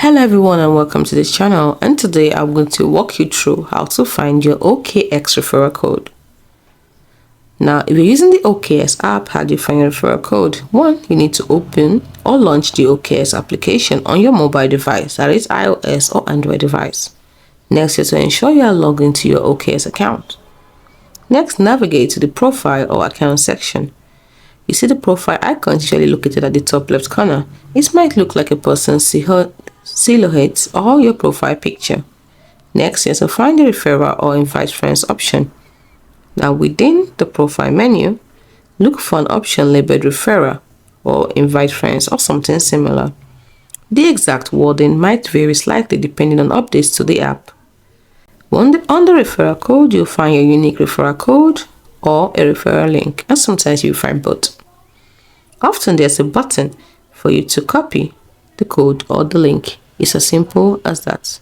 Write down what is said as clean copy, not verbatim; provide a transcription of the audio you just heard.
Hello everyone and welcome to this channel, and today I'm going to walk you through how to find your Okx referral code. Now, if you're using the Okx app, how do you find your referral code? One, you need to open or launch the Okx application on your mobile device, that is iOS or Android device. Next, you have to ensure you are logged into your Okx account. Next, navigate to the profile or account section. You see the profile icon usually located at the top left corner. It might look like a person's silhouette or your profile picture. Next, you have to find the referral or invite friends option. Now, within the profile menu, look for an option labeled referral or invite friends or something similar. The exact wording might vary slightly depending on updates to the app. On the referral code, you'll find your unique referral code or a referral link, and sometimes you'll find both. Often there's a button for you to copy the code or the link. It's as simple as that.